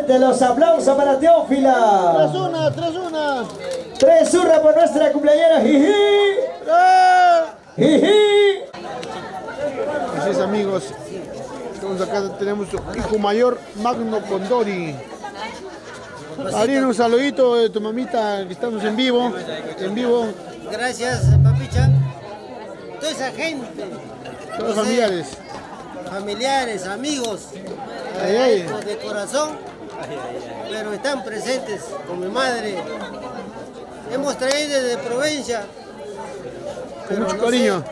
Fuerte los aplausos para Teófila. 3-1, 3-1. 3-1 por nuestra cumpleañera. Jiji. Jiji. Así es, amigos. Entonces acá tenemos su hijo mayor, Magno Condori. Ariel, un saludito de tu mamita, que estamos en vivo. En vivo. Gracias, papicha. Toda esa gente. Todos familiares. Familiares, amigos. Ay, ay. De corazón. Pero están presentes con mi madre. Hemos traído desde provincia. Con mucho cariño.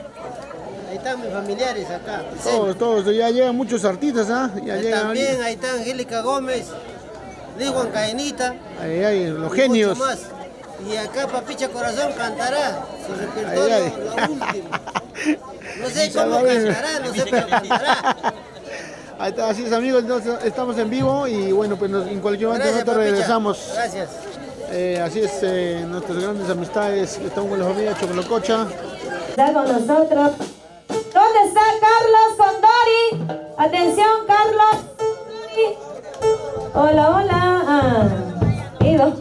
Ahí están mis familiares acá. Todos, ya llegan muchos artistas, ¿ah? Ya llegan. También ahí está Angélica Gómez, Juan Caenita. Ay, los genios. Más. Y acá Papicha Corazón cantará su repertorio, lo último. No sé cómo cantará, no sé cómo cantará. Ahí está, así es, amigos, entonces estamos en vivo y bueno, pues en cualquier momento nosotros regresamos. Gracias. Así es, nuestras grandes amistades, estamos con la familia Chocolococha. Está con nosotros. ¿Dónde está Carlos Condori? Atención, Carlos. Hola, hola. Ido.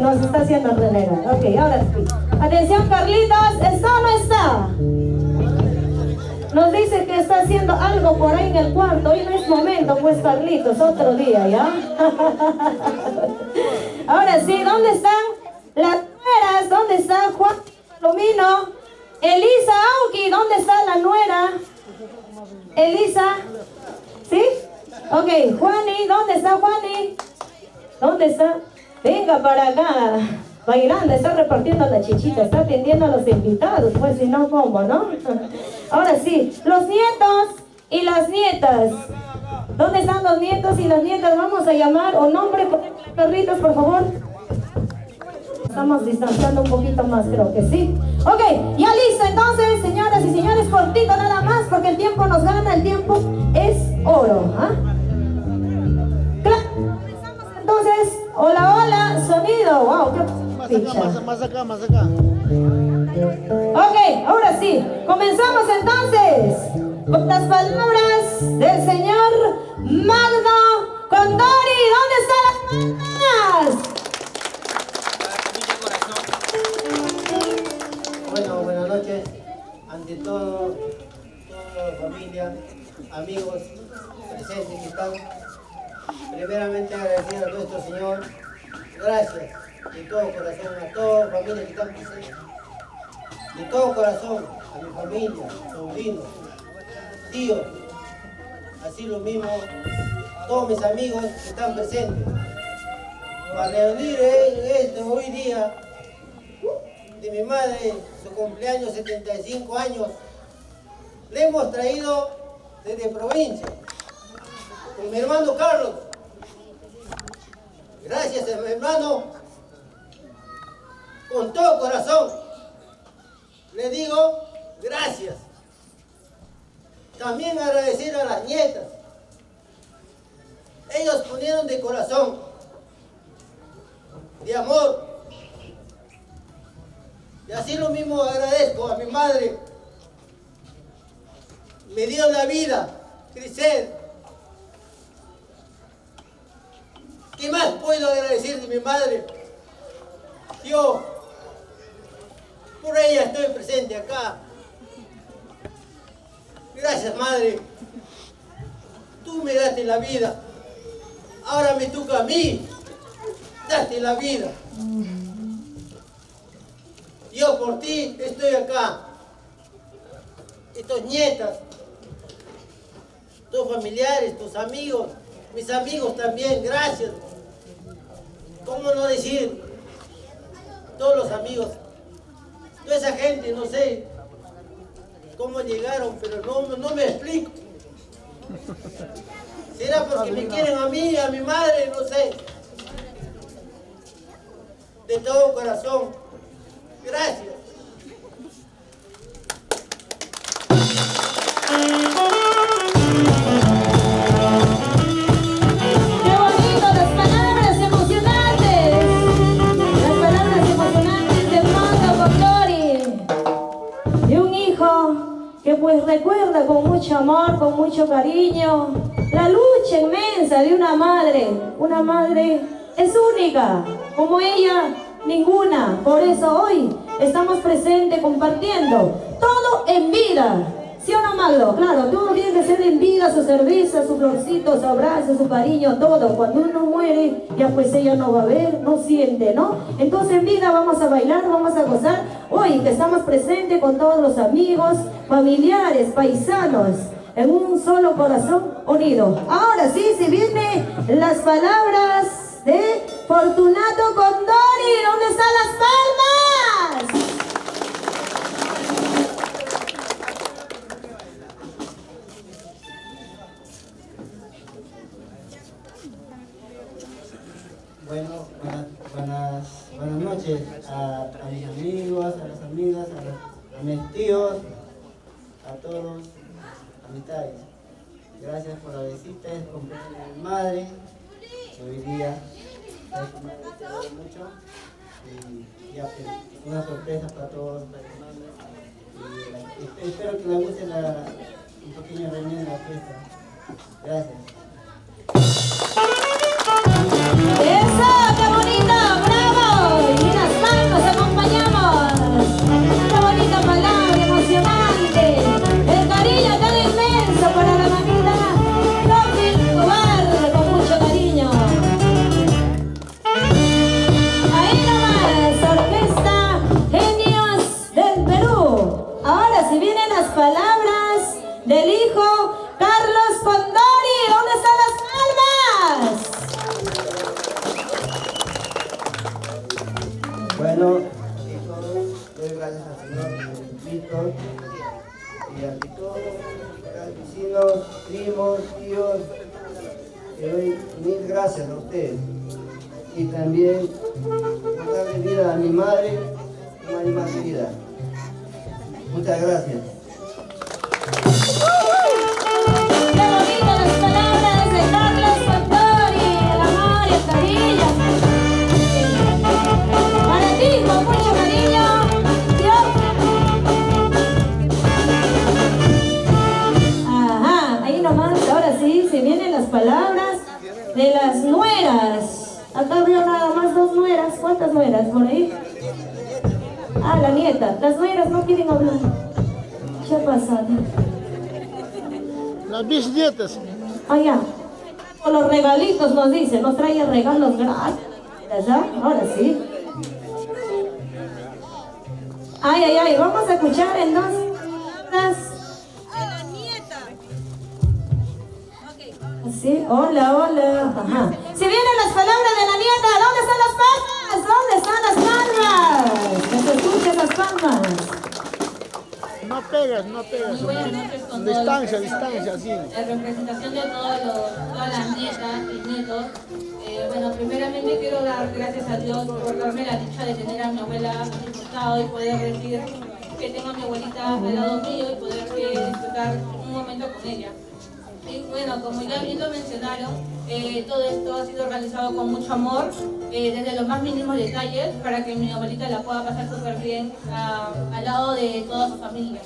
Nos está haciendo renegar. Ok, ahora sí. Atención, Carlitos. ¿Está o no está? Nos dice que está haciendo algo por ahí en el cuarto. Hoy no es momento, pues, Carlitos. Otro día, ¿ya? Ahora sí, ¿dónde están las nueras? ¿Dónde está Juan Palomino? Elisa Auki, ¿dónde está la nuera? Elisa, ¿sí? Ok, Juani, ¿dónde está Juani? ¿Dónde está? Venga para acá. Bailando, está repartiendo la chichita, está atendiendo a los invitados, pues si no, ¿cómo, no? Ahora sí, los nietos y las nietas. ¿Dónde están los nietos y las nietas? Vamos a llamar, o nombre, perritos, por favor. Estamos distanciando un poquito más, creo que sí. Ok, ya listo, entonces, señoras y señores, cortito nada más, porque el tiempo nos gana, el tiempo es oro. ¿Ah? Claro, comenzamos entonces. Hola, hola, sonido. Wow, qué más acá. Ok, ahora sí, comenzamos entonces con las palabras del señor Magno Condori. ¿Dónde están las palmas? Bueno, buenas noches. Ante todo, toda familia, amigos presentes que están, primeramente agradecer a nuestro Señor. Gracias de todo corazón a toda familia que están presentes. De todo corazón a mi familia, sobrinos, tíos, así lo mismo, todos mis amigos que están presentes. Para reunir hoy día de mi madre, su cumpleaños, 75 años, le hemos traído desde provincia, con mi hermano Carlos. Gracias a mi hermano, con todo corazón, le digo gracias. También agradecer a las nietas. Ellos ponieron de corazón, de amor. Y así lo mismo agradezco a mi madre. Me dio la vida, crecer. ¿Qué más puedo agradecer de mi madre? Yo, por ella estoy presente acá. Gracias, madre. Tú me daste la vida. Ahora me toca a mí darte la vida. Yo por ti estoy acá. Y tus nietas, tus familiares, tus amigos, mis amigos también, gracias. ¿Cómo no decir? Todos los amigos, toda esa gente, no sé cómo llegaron, pero no me explico. ¿Será porque me quieren a mí, a mi madre? No sé. De todo corazón, gracias. ¡Qué bonito! Las palabras emocionantes. Las palabras emocionantes de Magno Condori. De un hijo que pues recuerda con mucho amor, con mucho cariño, la lucha lucha inmensa de una madre. Una madre es única, como ella, ninguna. Por eso hoy estamos presentes compartiendo todo en vida. ¿Sí o no, Magdo? Claro, todo tiene que ser en vida, su cerveza, su florcito, su abrazo, su cariño, todo. Cuando uno muere, ya pues ella no va a ver, no siente, ¿no? Entonces en vida vamos a bailar, vamos a gozar. Hoy que estamos presentes con todos los amigos, familiares, paisanos, en un solo corazón unido. Ahora sí, se vienen las palabras de Fortunato Condori. ¿Dónde están las palmas? Bueno, buenas noches a mis amigos, a las amigas, a mis tíos, a todos, amistades. Gracias por la visita, es cumpleaños de mi madre, hoy día. Sabes que me ha gustado mucho y ya pues, una sorpresa para todos, para mi madre. Y espero que les guste un pequeño reunión de la fiesta. Gracias. ¡Eso! ¡Qué bonito! ¡Bravo! Y las manos acompañamos. ¡Qué bonita palabra emocionante! El cariño tan inmenso para la mamita Lofi Tobar, con mucho cariño. Ahí nomás, Orquesta Genios del Perú. Ahora si vienen las palabras del hijo Carlos Condori. ¿Dónde están las palmas? Bueno, doy gracias al Señor Jesucristo y ante todo a los vecinos, primos, tíos, le doy mil gracias a ustedes y también por darle vida a mi madre, más querida. Muchas gracias. ¡Qué bonitas las palabras de Carlos Condori! El amor y el cariño. Para ti, con mucho cariño. Dios. Ajá, ahí nomás, ahora sí, se vienen las palabras de las nueras. Acá veo nada más 2 nueras. ¿Cuántas nueras por ahí? Ah, la nieta. Las nueras no quieren hablar. ¿Qué ha pasado? Las bisnietas. Ah, ya. Con los regalitos nos dice, nos trae regalos gratis. ¿Ya? Ahora sí. Ay, ay, ay. Vamos a escuchar entonces. Sí, hola, hola. Ajá. Si vienen las palabras de la nieta, ¿dónde están las palmas? ¿Dónde están las palmas? Que se escuchen las palmas. No pegas, no pegas. Muy buenas noches con Distancia, todos. distancia, así. En representación de todas las nietas y nietos. Bueno, primeramente quiero dar gracias a Dios por darme la dicha de tener a mi abuela a mi costado y poder decir que tengo a mi abuelita al lado mío y poder disfrutar un momento con ella. Y bueno, como ya bien lo mencionaron, todo esto ha sido realizado con mucho amor, desde los más mínimos detalles, para que mi abuelita la pueda pasar súper bien al lado de toda su familia.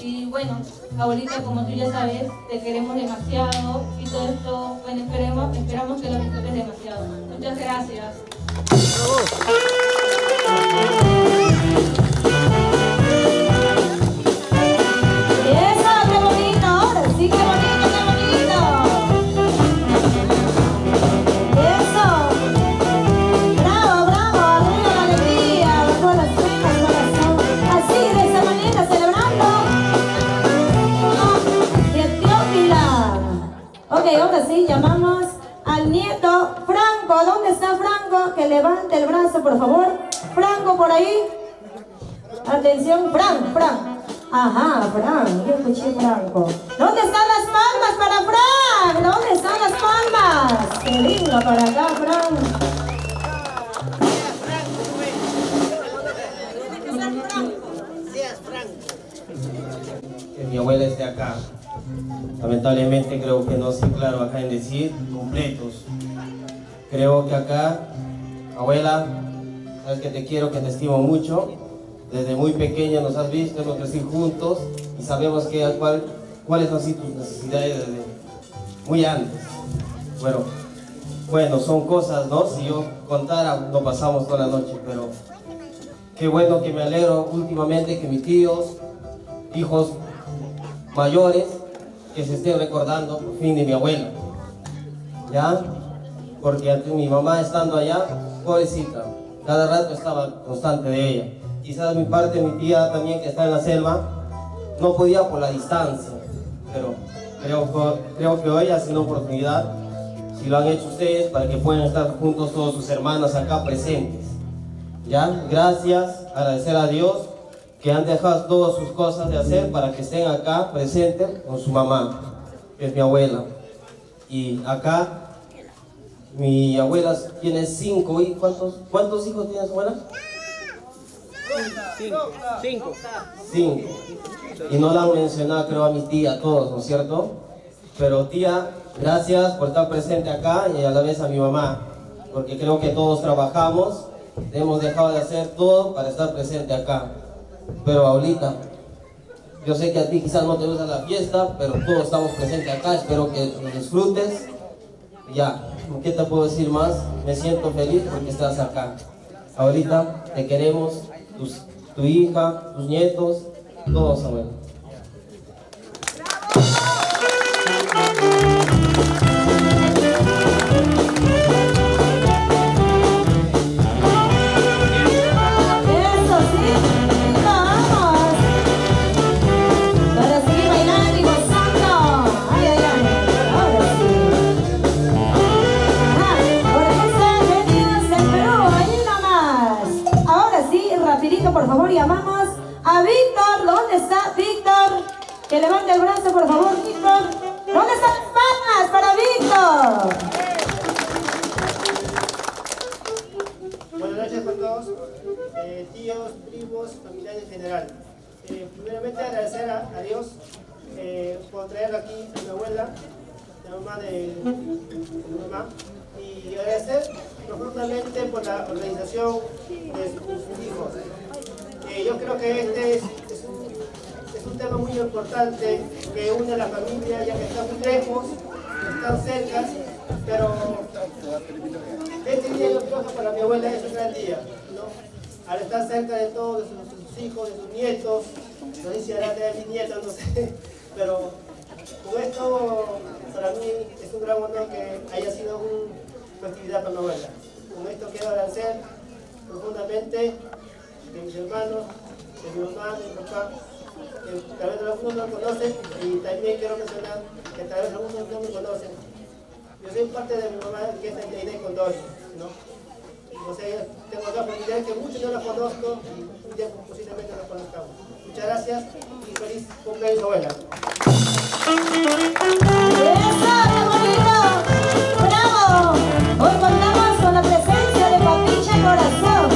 Y bueno, abuelita, como tú ya sabes, te queremos demasiado y todo esto, bueno, esperamos que lo disfrutes demasiado. Muchas gracias. Eso, qué bonito. Ahora sí, qué bonito, qué bonito. Eso. Bravo, bravo. Arriba la alegría. Todas las penas, corazón. Así, de esa manera, celebrando. Y el Teófila. Ok, ahora sí, llamamos al nieto Franco. ¿Dónde está Franco? Que levante el brazo, por favor. Franco, por ahí. Atención, Fran. Ajá, Fran, yo escuché Franco. ¿Dónde están las palmas para Fran? ¿Dónde están las palmas? Que venga para acá, Fran. Que mi abuela esté acá. Lamentablemente creo que no soy claro acá en decir completos. Creo que acá, abuela, sabes que te quiero, que te estimo mucho. Desde muy pequeña nos has visto, hemos crecido juntos y sabemos cuáles han sido tus necesidades desde muy antes. Bueno, son cosas, ¿no? Si yo contara, no pasamos toda la noche, pero qué bueno que me alegro últimamente que mis tíos, hijos mayores, que se estén recordando por fin de mi abuela, ¿ya? Porque mi mamá estando allá, pobrecita, cada rato estaba constante de ella. Quizás mi parte, mi tía también que está en la selva, no podía por la distancia, pero creo que hoy ha sido una oportunidad, si lo han hecho ustedes, para que puedan estar juntos todos sus hermanos acá presentes. ¿Ya? Gracias, agradecer a Dios que han dejado todas sus cosas de hacer para que estén acá presentes con su mamá, que es mi abuela. Y acá, mi abuela tiene 5 hijos. ¿Cuántos hijos tiene su abuela? 5. Y no la han mencionado, creo, a mi tía, todos, ¿no es cierto? Pero tía, gracias por estar presente acá y a la vez a mi mamá, porque creo que todos trabajamos, hemos dejado de hacer todo para estar presente acá. Pero abuelita, yo sé que a ti quizás no te gusta la fiesta, pero todos estamos presentes acá, espero que lo disfrutes. Ya, ¿qué te puedo decir más? Me siento feliz porque estás acá. Abuelita, te queremos, tu hija, tus nietos, todos, abuela. Eso sí, vamos. Para seguir bailando y gozando. Ay, ay, ay. Ahora sí. Por eso venidos del Perú, ahí nomás. Ahora sí, rapidito, por favor, llamamos a Víctor. ¿Dónde está Víctor? Que levante el brazo, por favor, Víctor. ¿Dónde están las palmas para Víctor? Buenas noches para todos, tíos, primos, familiares en general. Primeramente agradecer a Dios por traer aquí a mi abuela, la mamá de mi mamá, y agradecer profundamente por la organización de sus hijos. Yo creo que este es un tema muy importante que une a la familia, ya que están muy lejos, están cerca, pero este día yo creo que para mi abuela es un gran día, ¿no? Al estar cerca de todos, de sus hijos, de sus nietos, no sé si hará de mis nietos, no sé, pero con esto para mí es un gran honor que haya sido una festividad para mi abuela. Con esto quiero agradecer profundamente de mis hermanos, de mi mamá, de mi papá, que tal vez algunos no me conocen, y también quiero mencionar que tal vez algunos no me conocen. Yo soy parte de mi mamá, que es la Inés Condori, ¿no? O sea, tengo acá familiares que muchos yo la conozco y un día posiblemente la conozcamos. Muchas gracias y feliz cumpleaños, abuela. ¡Eso, qué bonito! ¡Bravo! Hoy contamos con la presencia de Papicha Corazón,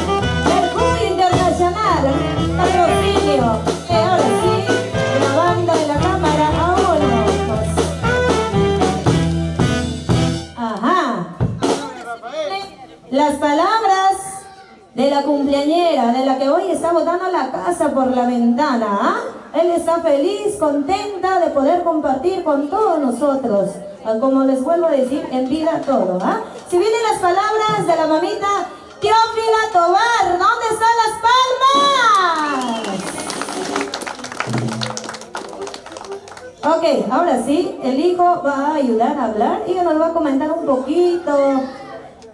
Mercurio Internacional, patrocinio. Ahora sí, la banda de la cámara, vámonos. Ajá. Las palabras de la cumpleañera, de la que hoy está botando la casa por la ventana, ¿ah? Él está feliz, contenta de poder compartir con todos nosotros. Como les vuelvo a decir, en vida todo, ¿ah? Si vienen las palabras de la mamita Teófila Tobar, ¿dónde están las palmas? Ok, ahora sí, el hijo va a ayudar a hablar y nos va a comentar un poquito.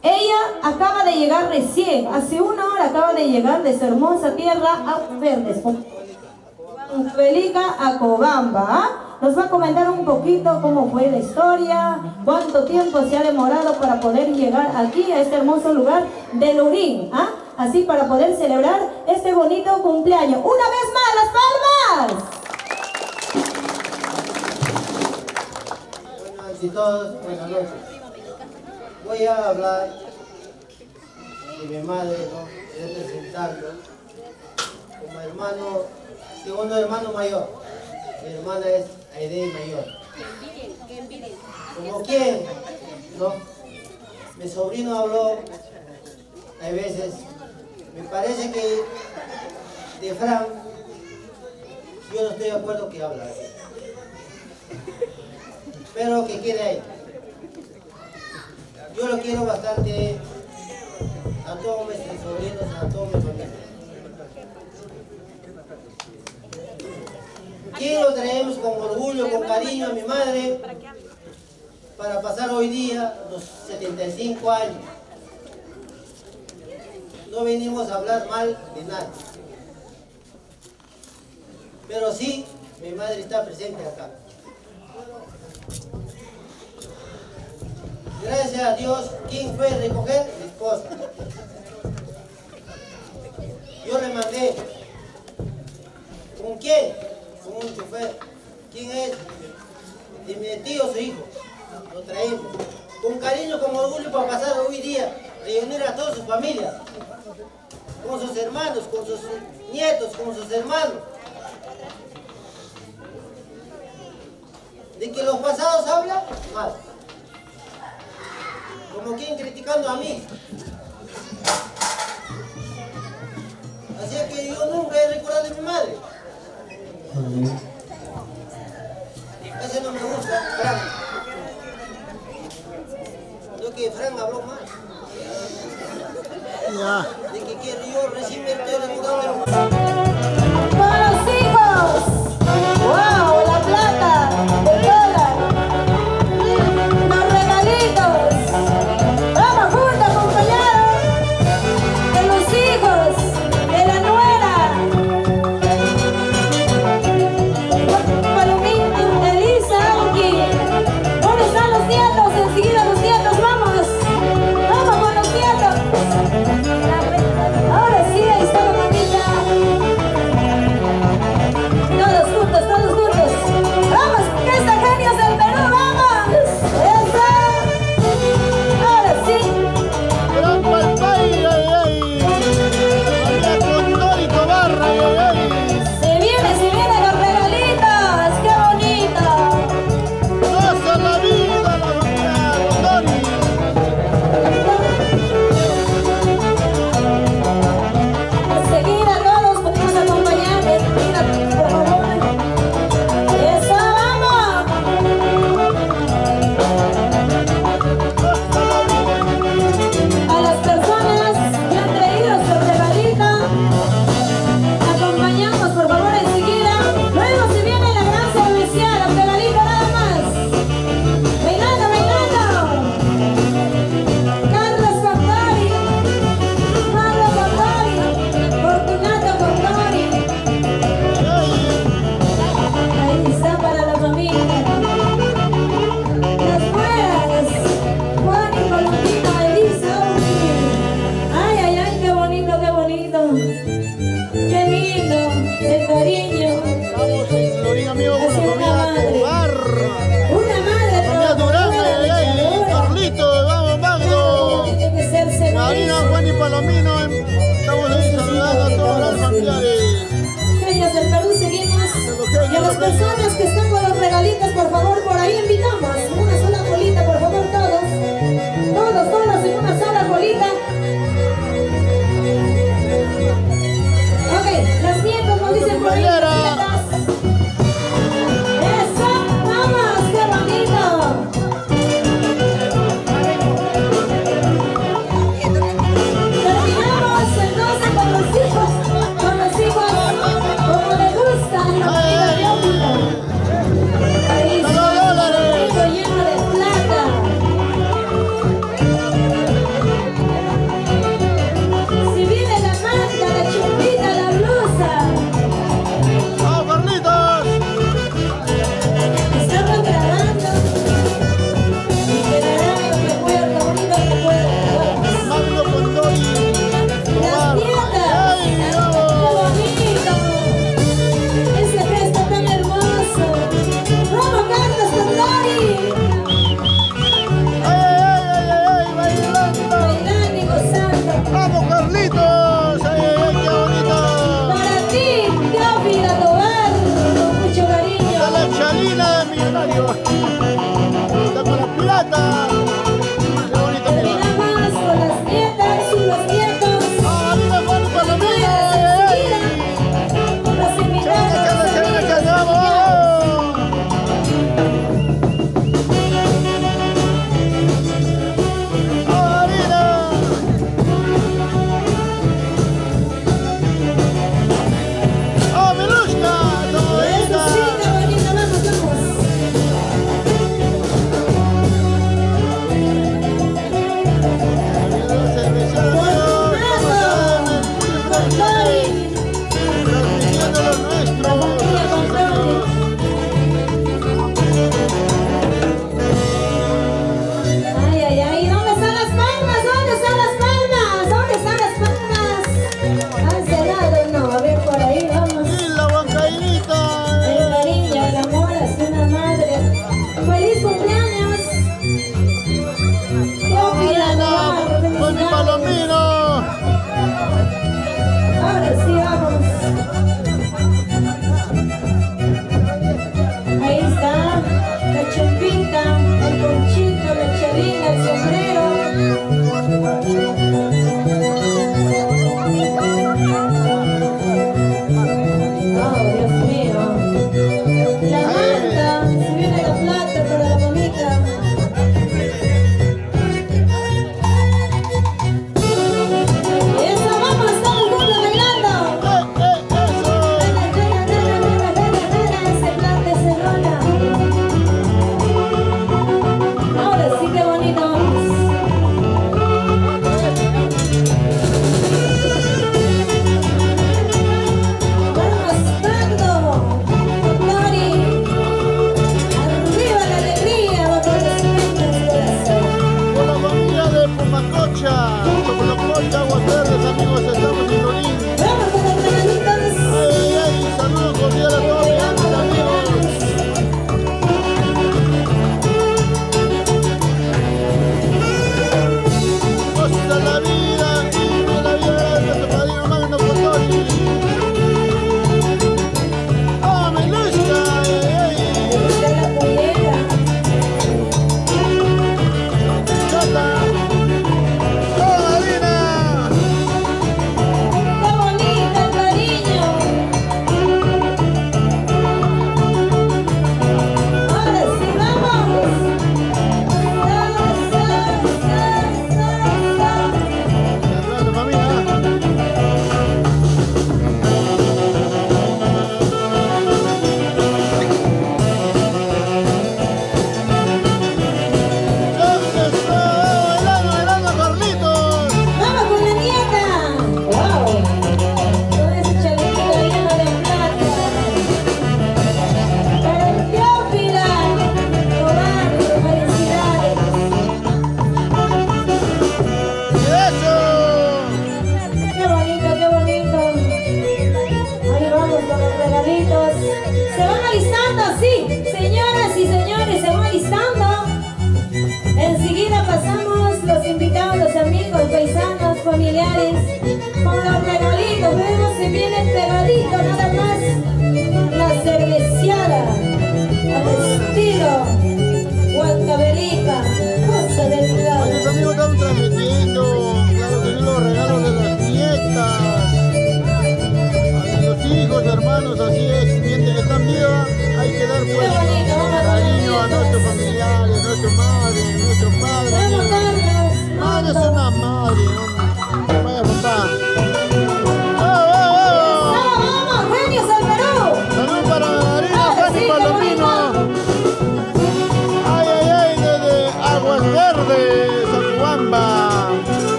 Ella acaba de llegar recién, hace 1 hora acaba de llegar de su hermosa tierra a Verdes, Felica a Cobamba, ¿ah? Nos va a comentar un poquito cómo fue la historia, cuánto tiempo se ha demorado para poder llegar aquí a este hermoso lugar de Lurín, ¿ah? Así para poder celebrar este bonito cumpleaños. ¡Una vez más, las palmas! Buenas y todos, buenas noches. Voy a hablar de mi madre, ¿no? De presentarlo como hermano, segundo hermano mayor. Mi hermana es Aide mayor. Como quien, ¿no? Mi sobrino habló, hay veces, me parece que de Fran, yo no estoy de acuerdo que habla así. Pero que quede ahí. Yo lo quiero bastante a todos mis sobrinos, a toda mi familia. ¿Quién lo traemos con orgullo, con cariño a mi madre para pasar hoy día los 75 años? No venimos a hablar mal de nadie. Pero sí, mi madre está presente acá. Gracias a Dios, ¿quién fue a recoger? Mi esposa. Yo le mandé. ¿Con quién? Con un chofer. ¿Quién es? De mi tío, su hijo. Lo traemos. Con cariño, con orgullo para pasar hoy día, reunir a toda su familia. Con sus hermanos, con sus nietos, con sus hermanos. De que los pasados hablan mal. Como quien criticando a mí. Así que yo nunca he recordado de mi madre. Ese no me gusta, Frank. Lo que Frank habló mal. Ya. De que quiero yo recién me estoy recordando. Con los hijos. ¡Wow! La plata, el dólar, los regalitos. Vamos juntos, acompañados de los hijos, de la nuera. Palomino, Elisa, Auki. ¿Dónde están los nietos? Enseguida los nietos, vamos. Vamos con los nietos. Ahora sí, ahí está la mamita. Todos juntos, todos juntos. Vamos, que esta genios del Perú, vamos. Eso. Ahora sí. Gran Palpay, ay, ay. María Condori Tobarra, ay, ay. Se vienen los regalitos. Qué bonito. Goza la vida, la familia Condori. Enseguida todos podemos acompañarles. Mira, por favor. Eso, vamos. A las personas que han traído su regalito, acompañamos por favor enseguida. Luego se viene la gran servicial, los regalitos nada más. Bailando, bailando. Carlos Contori, Pablo Contori, Fortunato Contori. Ahí está para la familia. Las nueras, Juan y Colombino, Elisa. Ay, ay, ay, qué bonito, qué bonito. Qué lindo, el cariño. Estamos en Florín, amigo, con la Así una familia madre. Tobarra. Una madre Familia Durán, ay, ay. Carlitos, vamos, Magno. tiene que ser Marina, Juan y Palomino. Estamos ahí saludando a todos los familiares. Genios del Perú, seguimos. Y a las personas que están con los regalitos, por favor, por ahí invitamos. Una sola colita, por favor, todos. Todos en una sola colita. Ok, las nietos nos dicen por ahí. Compañera. Eso, vamos, qué bonito. Terminamos entonces con los hijos, como le gusta, la familia Teófilo. Ahí está, $100.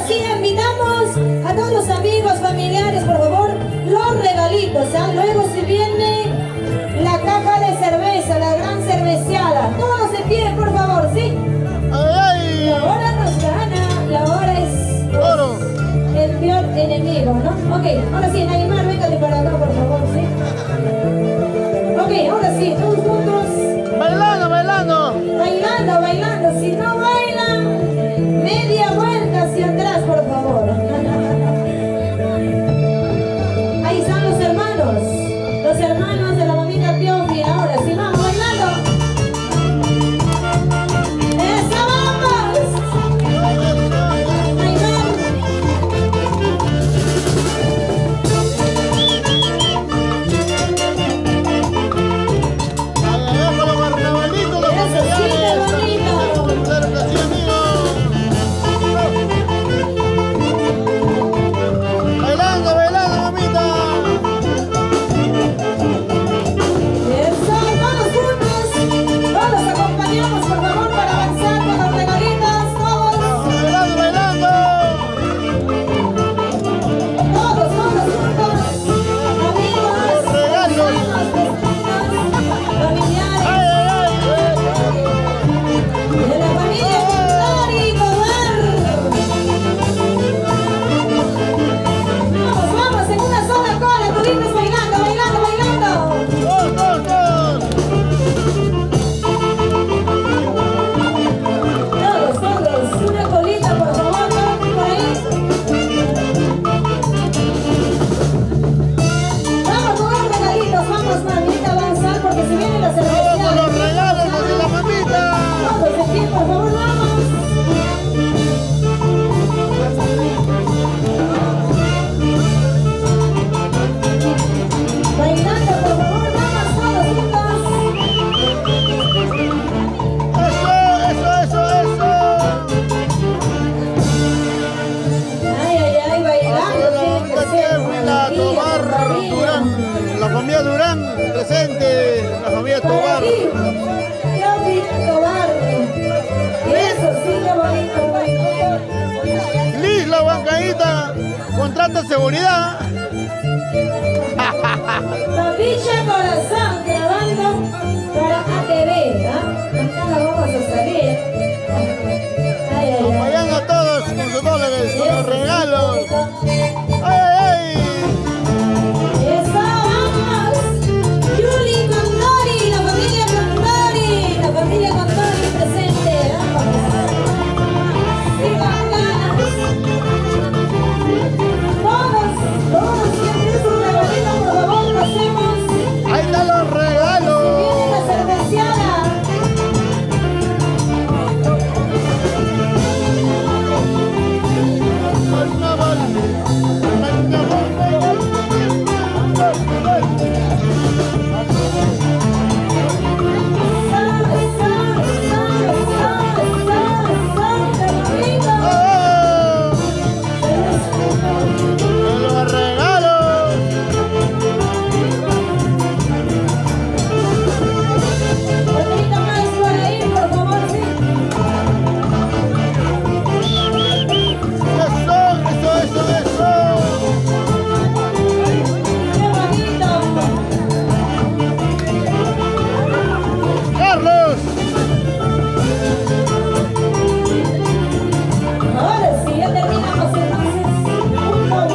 sí, invitamos a todos los amigos, familiares, por favor, los regalitos, ¿ah? Luego si viene la caja de cerveza, la gran cerveciada. Todos de pie, por favor, ¿sí? ¡Ay, La hora nos gana, la hora es oro! el peor enemigo, ¿no? Ok, ahora sí, Neymar, véngate para acá, por favor, ¿sí? Ok, ahora sí, todos juntos. ¡Bailando, bailando! Bailando, bailando. Si no bailan, media vuelta hacia atrás, por favor. Ahí están los hermanos de la mamita Teofi. Ahora sí, vamos bailando. ¡Eso, vamos! ¡Abajo los carnavalitos, los Eso sí, qué bonito. ¡Claro que sí, amigos! ¡Bailando, bailando, mamita! Eso, todos juntos. Todos acompañamos, por favor, para avanzar con los regalitos. Todos, ¡Bailando, bailando! todos juntos. Amigos, Regalos. vecinos, familiares. ¡Ay, ay, ay! De la familia Condori Tobar. Vamos, vamos, en una sola cola, toditos bailando, bailando, bailando. ¡Dos, dos, dos! Todos, una colita, por favor, por ahí. Vamos con los regalitos, vamos, mamita, a avanzar porque se viene la cerveza. ¡Vamos con los regalos de la mamita! Todos de pie, por favor, vamos. Bailando, por favor, vamos todos juntos. ¡Eso, eso, eso, eso! Ay, ay, ay, bailando. La familia Tobar Durán, la familia Durán presente, la familia Para Tobar. ti, Teofi Tobar. Eso sí, qué bonito. Liz, la huancaíta, contrata seguridad. Papicha Corazón, grabando para ATV, ¿ah? Acá la vamos a salir. Ay, ay, ay. Acompañando a todos con sus dólares, con los regalos. ¡Ay, ay, ay! ¡Eso, vamos! Yuli Condori, la familia Condori presente, vamos. Sí, bacanas. Todos siempre su regalito, por favor, pasemos. ¡Ahí están los Viene regalos! la cerveciada. Carnaval, ¡Oh! ¡Los regalos! Otro más por ahí, por favor, sí. ¡Eso, eso, eso, eso! Qué bonito. ¡Carlos! Ahora sí, ya terminamos entonces. Juntos.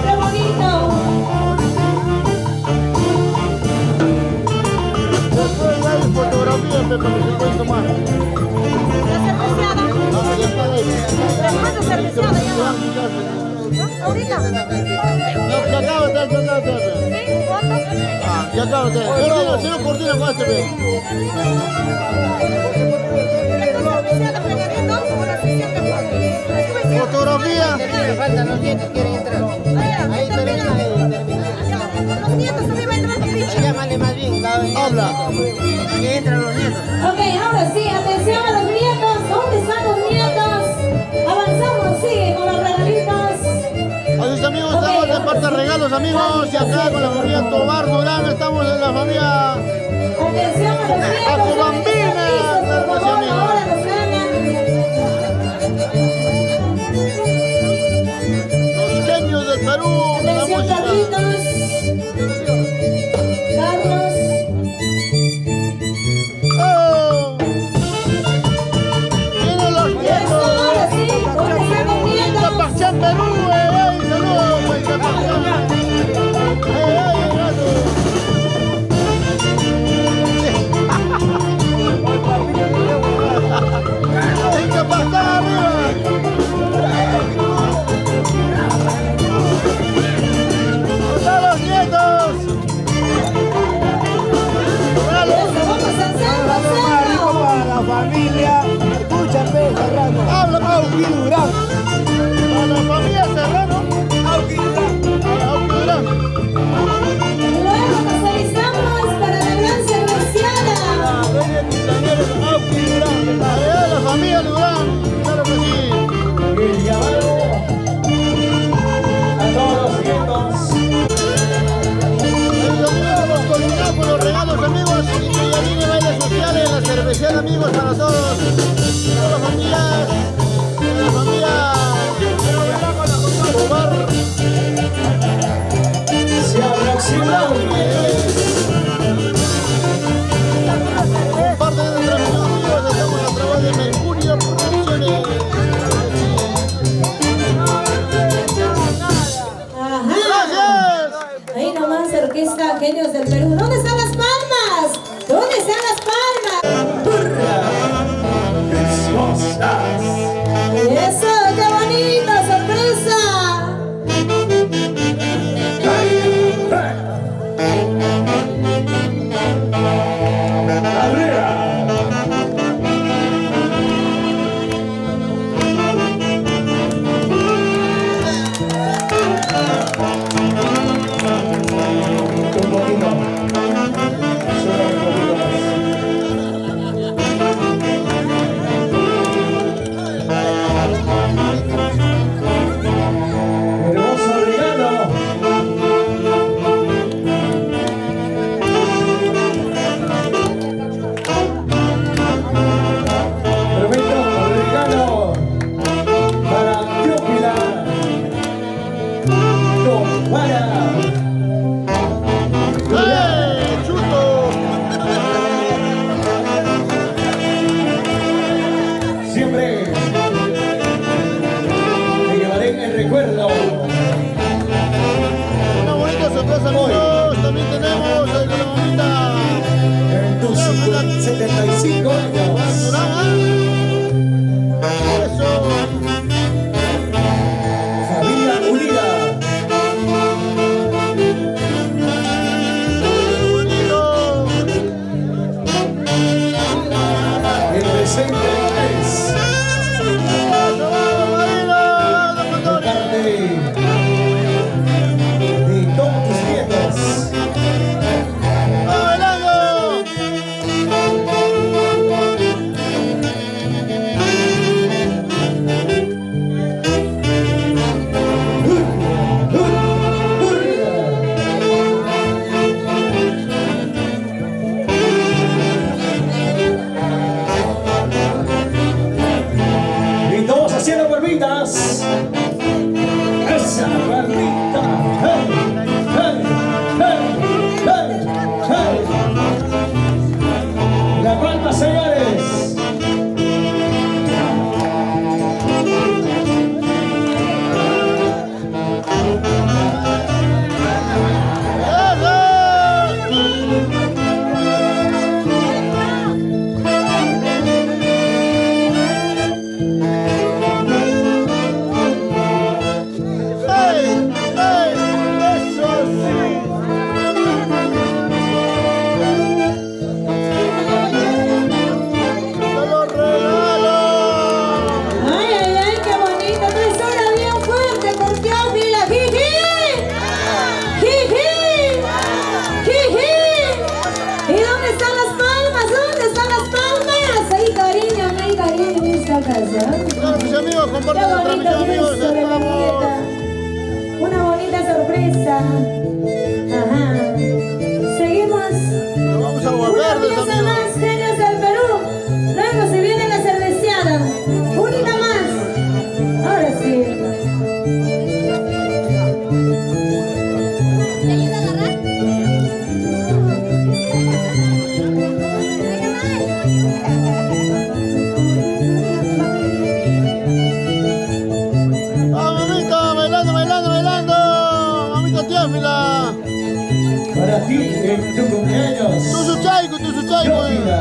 Qué bonito. Después hay fotografías, Pepe, que se pueden tomar. La cerveciada. Ah, ya está ahí. ¿Cuánto cerveciada ya? ¿Ahorita? No, ya acaba, ya acaba. ¿Sí? ¿Cuánto? Ah, ya acaba. Cortina, si no cortina, ¿cuál se ve? ¿Esta cerveciada pegadito o la sesión de fotos? Fotografía. Faltan los nietos, quieren entrar. Ahí termina, Los nietos también van a entrar con pinche. Llámale más bien, Habla. que entran los nietos. Ok, ahora sí, atención a los nietos. ¿Dónde están los nietos? Avanzamos, sigue con los regalitos. Así es, amigos, estamos de parte de regalos, amigos. Y acá con la familia Tobar Durán estamos en la familia Atención a los nietos. Acobambina. Perú, con la Atención, música. Carlitos. Carlos. ¡Oh! ¡Vienen los Eso, nietos! ahora sí. ¿Dónde están los nietos? ¡Capachán Perú! ¡Ey! ¡Saludos! Pues, Capachán! ¡Ey, gato! ¡Ey, Capachán arriba! ¡Hola, los nietos! Eso, vamos a hacerlo. Para la familia, escúchame, Serrano. ¡Habla, Auqui Durán, para la familia Serrano! Auqui Durán. ¡Auqui Durán! Luego nos alistamos para la gran cerveciada. La dueña de Quintaneros, Auqui Durán. ¡La familia Durán! ¡Claro que sí! El llamado a todos los nietos. Hemos coordinado con los regalos, amigos, y que ya viene bailes sociales, la cervecería, amigos, para todos. Todas las familias, la familia Omar, Se aproxima un parte de nuestra reunión, amigos, estamos a través de Mercurio Producciones. Ajá. ¡Gracias! Ahí nomás, Orquesta Genios del Perú. ¿Dónde están las palmas? ¿Dónde están las palmas? Eso, qué bonita sorpresa. poquito. Solo un poquito más. Hermoso regalo. Perfecto, regalo para Teófila. No, para. ¡Eh, chuto! Siempre te llevaré en el recuerdo. Una bonita sorpresa, amigos. También tenemos el de la mamita En tus 75 años. Durán. Eso. Familia unida. Bonito. El presente es Eso, vamos, Marina, don por Antonio. parte de todos tus nietos. ¡Bailando! Y todos haciendo palmitas. Esa palmita. Hey, hey, hey, hey, hey. La palma, señores. ¡Ey! ¡Ey! ¡Eso sí! ¡Te lo regalo! Ay, ay, ay, qué bonito. Entonces ahora bien fuerte por Teófila. ¡Jiji! ¡Jiji! ¡Jiji! ¿Y dónde están las palmas? ¿Dónde están las palmas? Ahí, cariño, en esta casa. Claro, mis amigos, Qué compartan nuestra bonito misión, amigos. gesto de la Estamos. nieta. Una bonita sorpresa. Ajá. Seguimos. Nos vamos a Una guardar, pieza amigos. más, Genios del Perú. Luego se viene la cerveceada. Unita más. Ahora sí. Teófila. Para ti, en tu cumpleaños. Tu chaico, Teófila.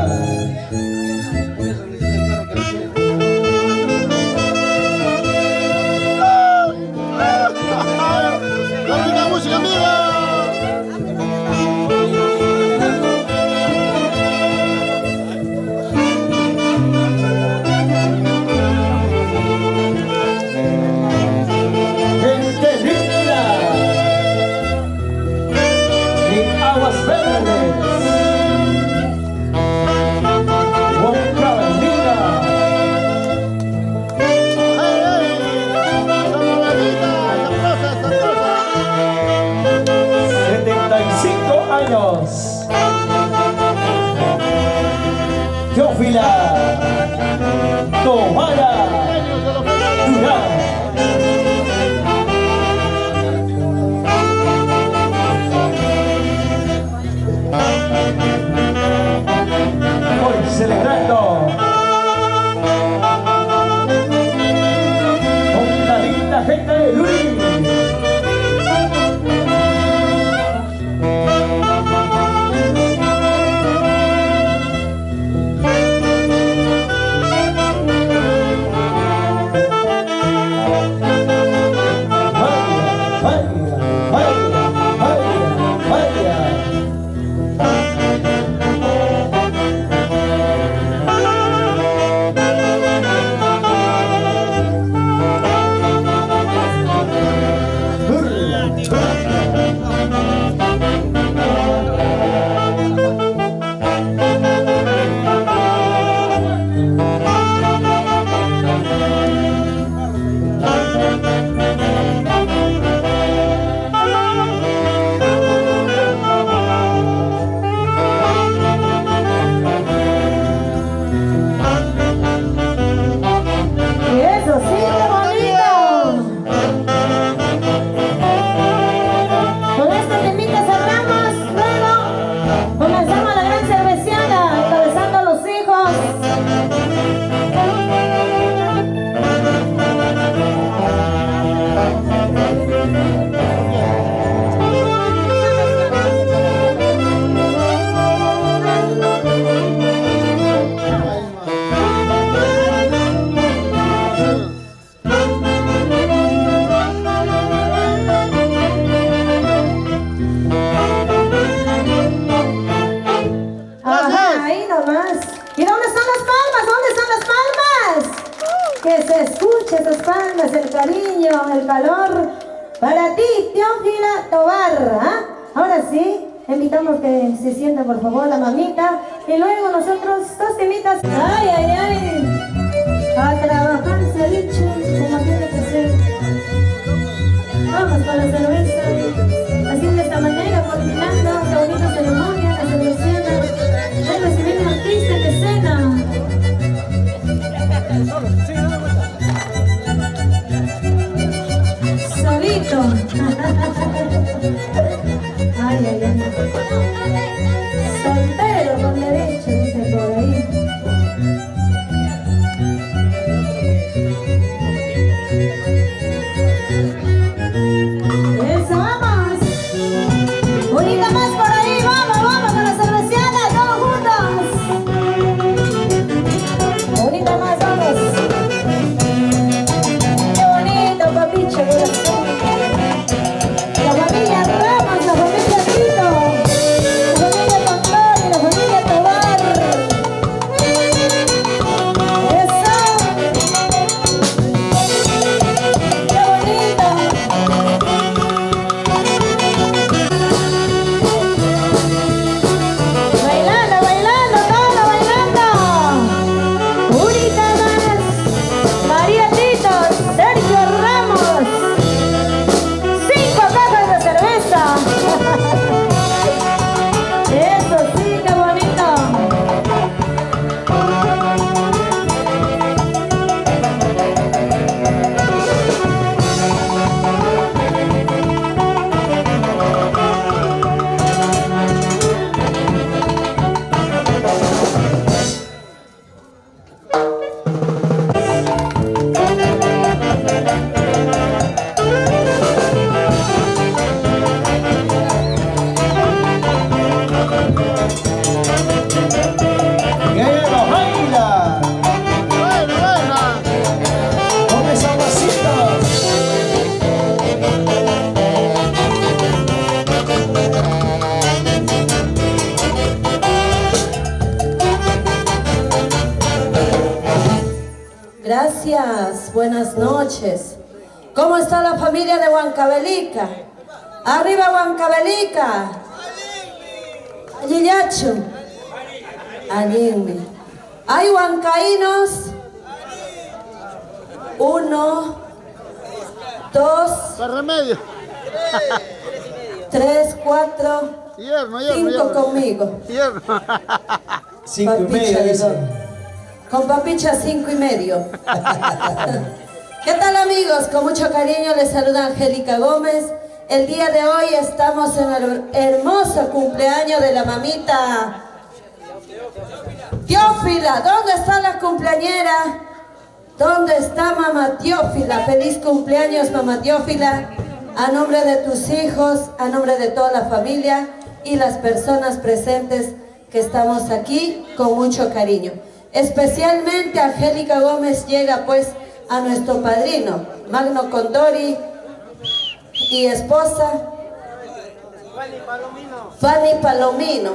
La única música en vivo. Gente linda. En Aguas Verdes. Otra linda. Sabrosa, sabrosa. 75 años. Teófila Tomara Durán. Hoy celebrando con la linda gente de Luis. Eso sí, qué bonito. Con este temita cerramos, luego comenzamos la gran cerveciada, encabezando a los hijos. Ajá, ahí nomás. ¿Y dónde están las palmas? ¿Dónde están las palmas? Que se escuche esas palmas, el cariño, el calor. Para ti, Teófila Tobar. ¿Ah? Ahora sí, invitamos que se sienta por favor la mamita. Y luego nosotros dos temitas. Ay, ay, ay. A trabajar se ha dicho como tiene que ser. Vamos con la cerveza. Así de esta manera, coordinando esta bonita ceremonia, la cerveciana. Ahí recibir un artista en escena. Solito. Ay, ay, ay. Soltero con derecho, dice por ahí. buenas noches. ¿Cómo está la familia de Huancavelica? ¡Arriba Huancavelica! Yillachu. Añimbi. ¿Hay huancaínos? 1, 2, Para remedio. 3, 4, 5 conmigo. Hierro. 5 y Papicha medio, de dice. dos. Con papicha 5 y medio. ¿Qué tal, amigos? Con mucho cariño les saluda Angélica Gómez. El día de hoy estamos en el hermoso cumpleaños de la mamita Teófila. ¿Dónde está la cumpleañera? ¿Dónde está mamá Teófila? Feliz cumpleaños, mamá Teófila. A nombre de tus hijos, a nombre de toda la familia y las personas presentes que estamos aquí con mucho cariño. Especialmente Angélica Gómez llega pues a nuestro padrino, Magno Condori y esposa Fanny Palomino.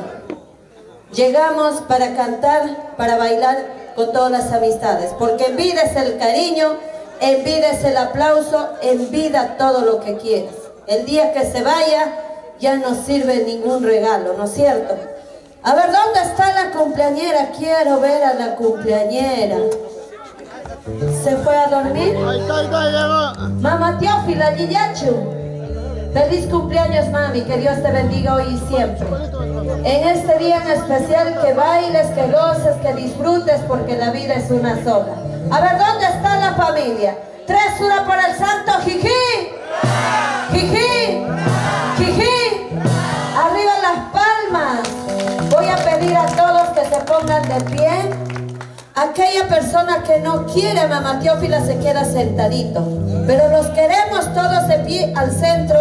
Llegamos para cantar, para bailar con todas las amistades, porque en vida es el cariño, en vida es el aplauso, en vida todo lo que quieras. El día que se vaya ya no sirve ningún regalo, ¿no es cierto? A ver, ¿dónde está la cumpleañera? Quiero ver a la cumpleañera. ¿Se fue a dormir? Ahí está, llegó. Mamá Teófila Yillachu. Feliz cumpleaños, mami. Que Dios te bendiga hoy y siempre. En este día en especial, que bailes, que goces, que disfrutes, porque la vida es una sola. A ver, ¿dónde está la familia? 3, 1 por el santo. Jiji. Jiji. Jiji. Arriba las palmas. Voy a pedir a todos que se pongan de pie. Aquella persona que no quiere a mamá Teófila se queda sentadito. Pero los queremos todos de pie al centro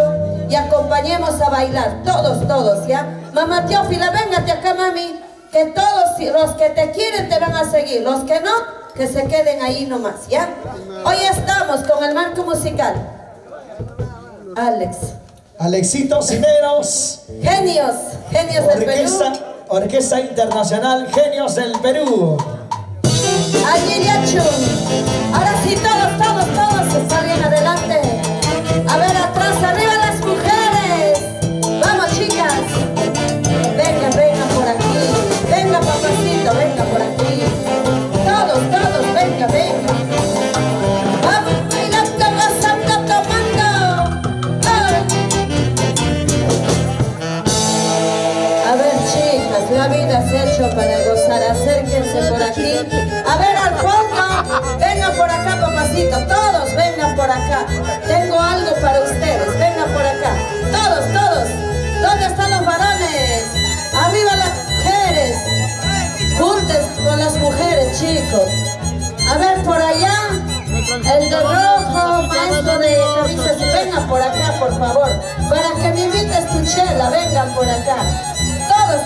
y acompañemos a bailar. Todos, ¿ya? Mamá Teófila, véngate acá, mami. Que todos los que te quieren te van a seguir. Los que no, que se queden ahí nomás, ¿ya? Hoy estamos con el marco musical. Alex. Alexito Cineros, Genios del Perú. Orquesta Internacional Genios del Perú. Ayiriachu. Ahora sí, todos se salen adelante. A ver, atrás, arriba las mujeres. Vamos, chicas. Venga por aquí. Venga, papacito, venga por aquí. Todos, venga. Vamos bailando, gozando, tomando. ¡Ay! A ver, chicas, la vida se ha hecho para gozar. Acérquense por aquí. A ver, al fondo, vengan por acá, papacito, todos vengan por acá. Tengo algo para ustedes, vengan por acá. Todos. ¿Dónde están los varones? Arriba las mujeres. Junten con las mujeres, chicos. A ver, por allá, el de rojo, maestro de camisas, vengan por acá, por favor. Para que me invites tu chela, vengan por acá. Todos.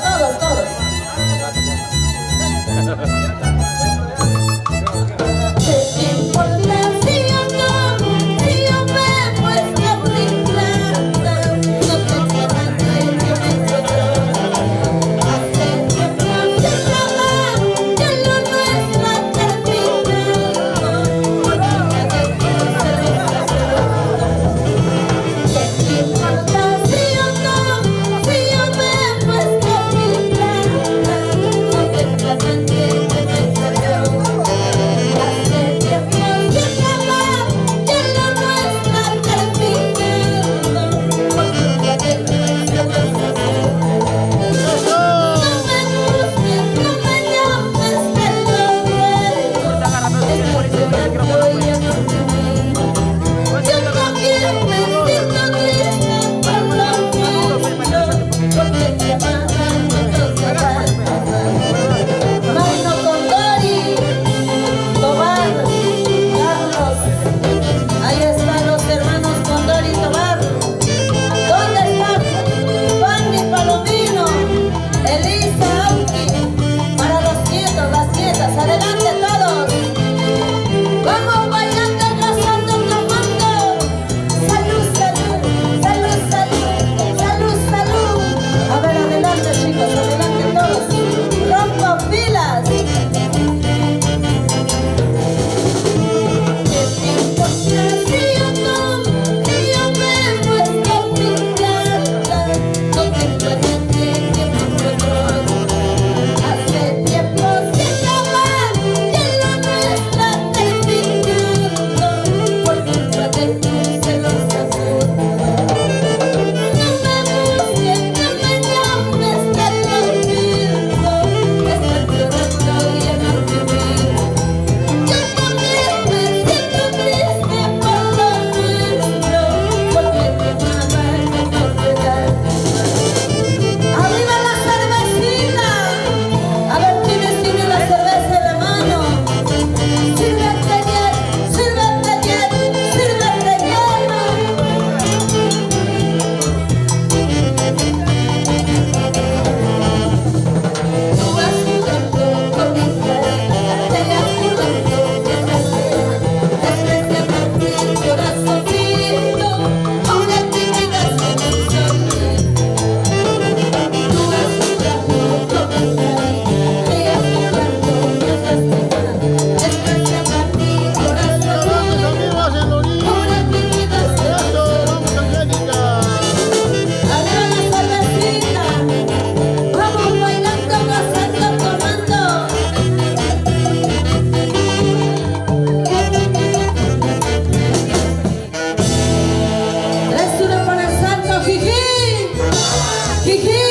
Jiji,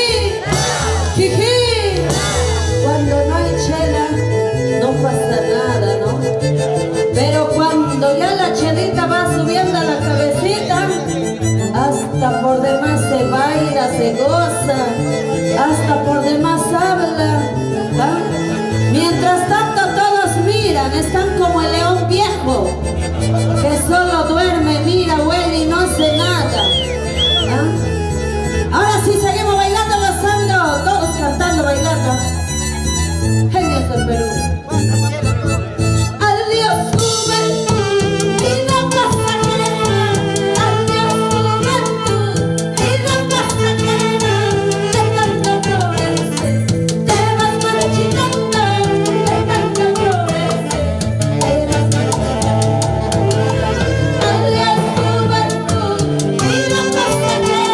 jiji. Cuando no hay chela, no pasa nada, ¿no? Pero cuando ya la chelita va subiendo a la cabecita, hasta por demás se baila, se goza, hasta por demás habla, ¿ah? Mientras tanto todos miran, están como el león viejo, que solo duerme, mira, huele y no hace nada, ¿ah? Ahora sí seguimos bailando, gozando, todos cantando, bailando. Genios del Perú. Adiós juventud, vida pasajera. Adiós juventud, vida pasajera. De tanto florecer, te vas marchitando. De tanto florecer, te vas marchitando. Adiós juventud, vida pasajera.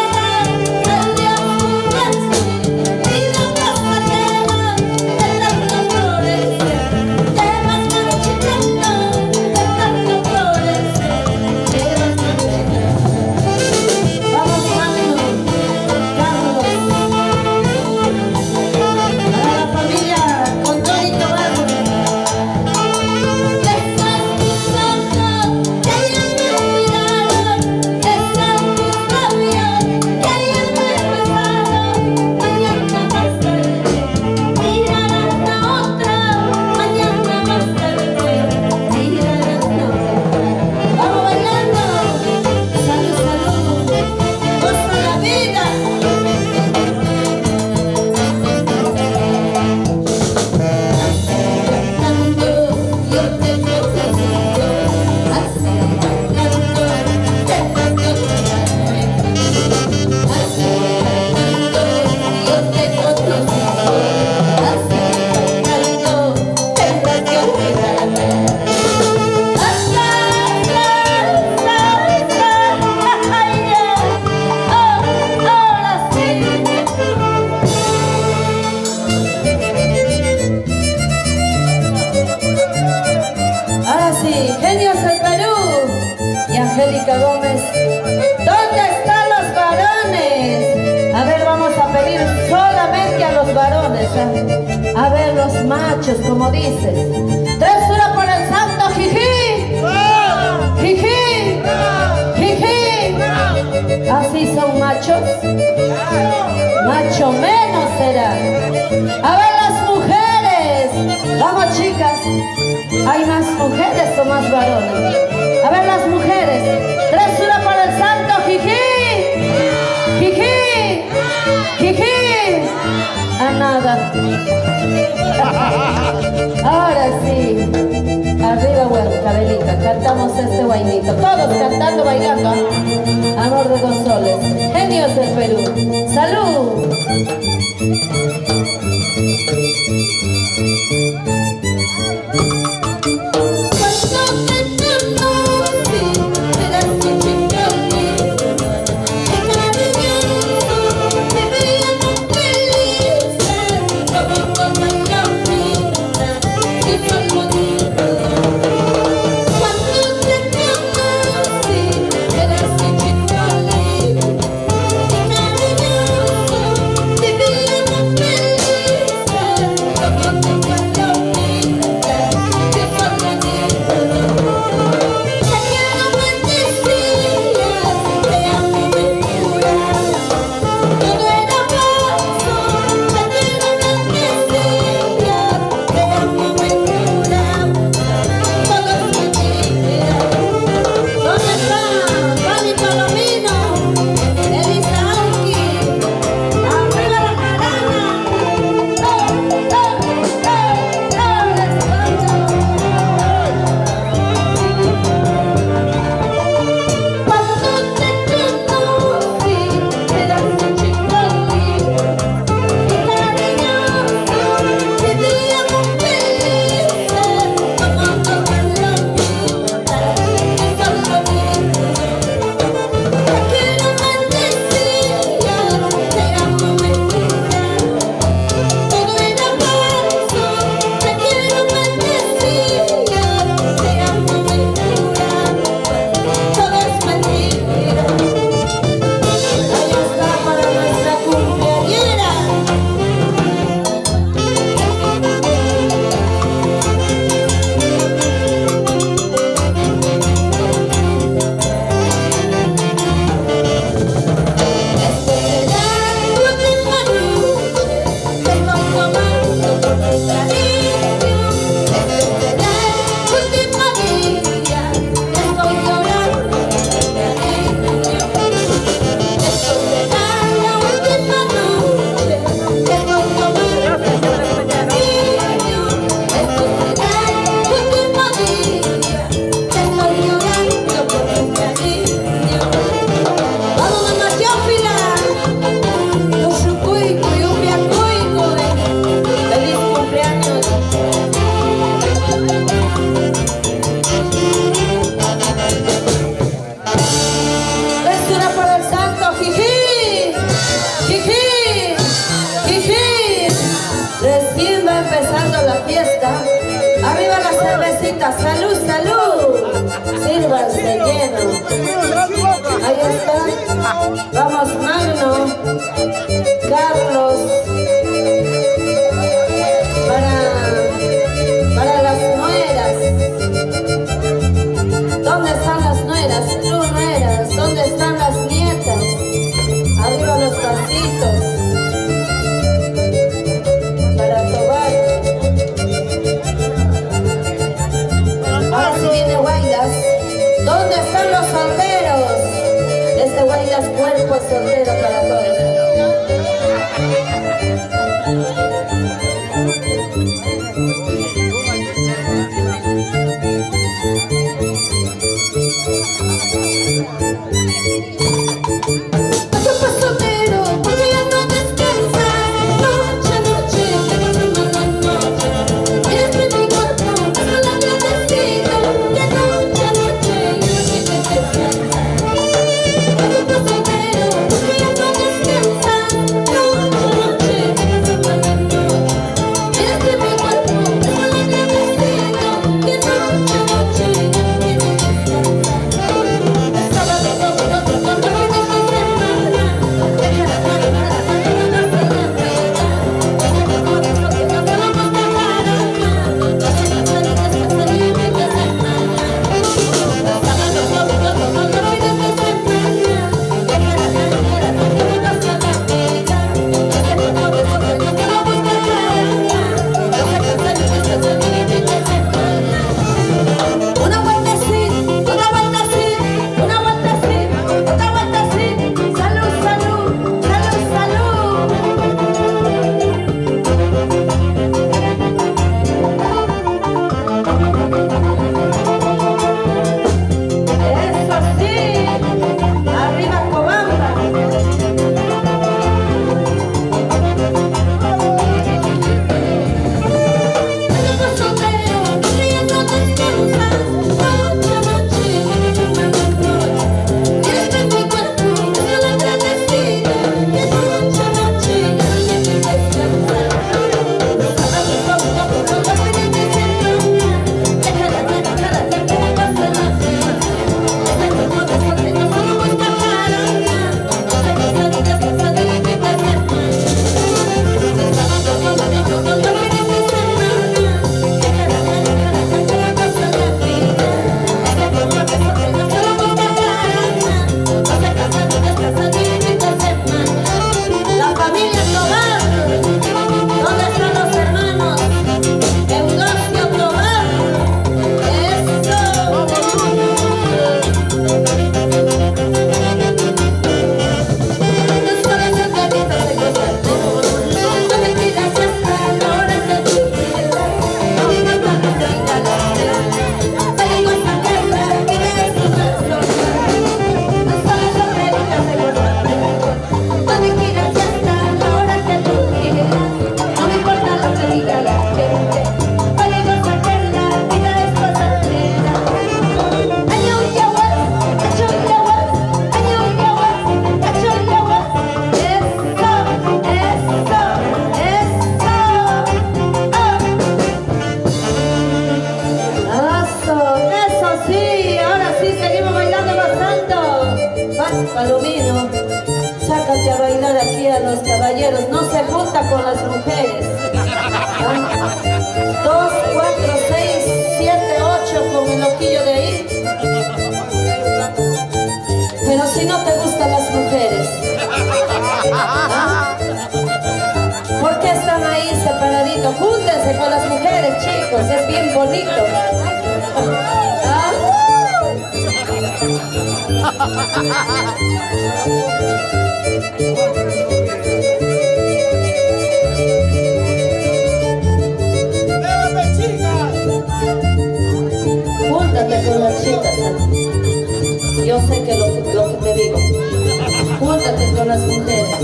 Adiós juventud, vida pasajera. De tanto florecer, te vas marchitando. De tanto florecer, te vas marchitando. Vamos, Manu, Carlos, a la familia con Tonito Barro. Dejan tus ojos que ya me olvidaron, dejan tus labios que ya me besaron. Mañana más tarde mirarás a otra, mañana más tarde mirarás a otra. Vamos bailando, salud, salud, goza la vida. Cantando, yo te necesito, así cantando, te necesito. Así cantando, yo te necesito, así cantando, te necesito. Ahora sí. Ahora sí, Genios del Perú y Angélica Gómez. ¿Dónde están los varones? A ver, vamos a pedir solamente a los varones, ¿eh? A ver, los machos, como dices. 3-1 por el santo, jiji. Jiji. Jiji. ¿Así son machos? Macho menos será. A ver, las mujeres. Vamos, chicas. ¿Hay más mujeres o más varones? A ver, las mujeres. 3-1 por el santo, jiji. Jiji. Jiji. A nada. Ahora sí. Arriba, Huancabelica. Cantamos este guainito. Todos cantando, bailando. Amor de dos soles. Genios del Perú. ¡Salud! Cuando te conocí, eras un chico lindo, cariñoso, me veía tan feliz, como una pinta, y fue bonito. Cuando te conocí, eras un chico lindo, cariñoso, se llenan. Ahí está. Vamos, Magno, Carlos, para las nueras. ¿Dónde están las nueras? Tú, nueras, ¿dónde están las nietas? Arriba los pasitos. Para Tobar. Ahora sí viene Guaylas. ¿Dónde están los solteros? Este Guaylas cuerpo soltero para todos. Palomino, sácate a bailar aquí a los caballeros, no se junta con las mujeres. 2, 4, 6, 7, 8 con el loquillo de ahí. Pero si no te gustan las mujeres, ¿ah? ¿Por qué están ahí separaditos? Júntense con las mujeres, chicos, es bien bonito. ¿Ah? Júntate con las chicas, ¿eh? Yo sé que lo que te digo. Júntate con las mujeres.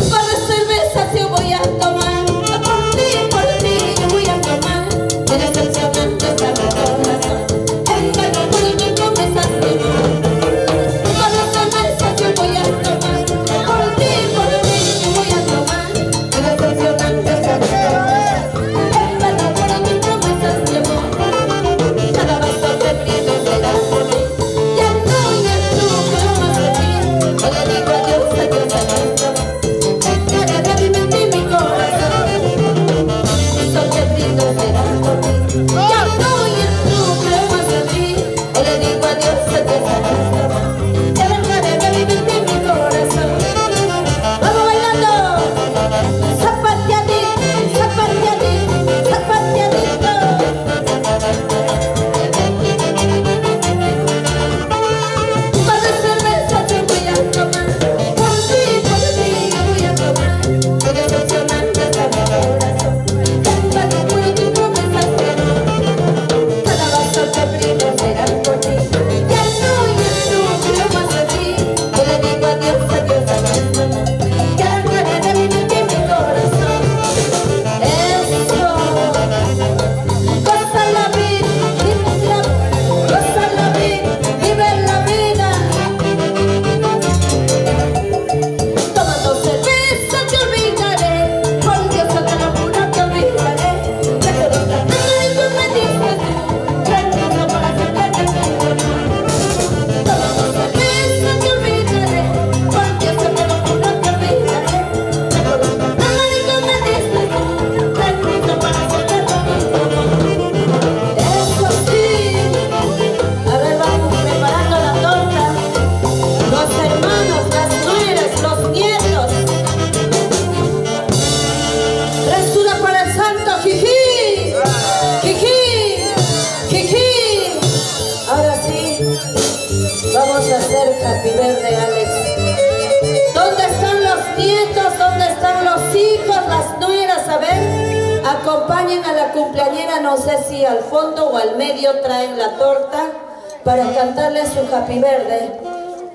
Para cervezas yo voy a tomar, por ti voy a tomar. Eres decepcionante, está mi corazón. hacer Happy Birthday, Alex. ¿Dónde están los nietos? ¿Dónde están los hijos, las nueras? A ver, acompañen a la cumpleañera, no sé si al fondo o al medio traen la torta para cantarle su Happy Birthday.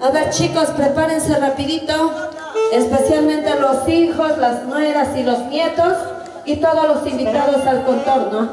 A ver, chicos, prepárense rapidito, especialmente los hijos, las nueras y los nietos y todos los invitados al contorno.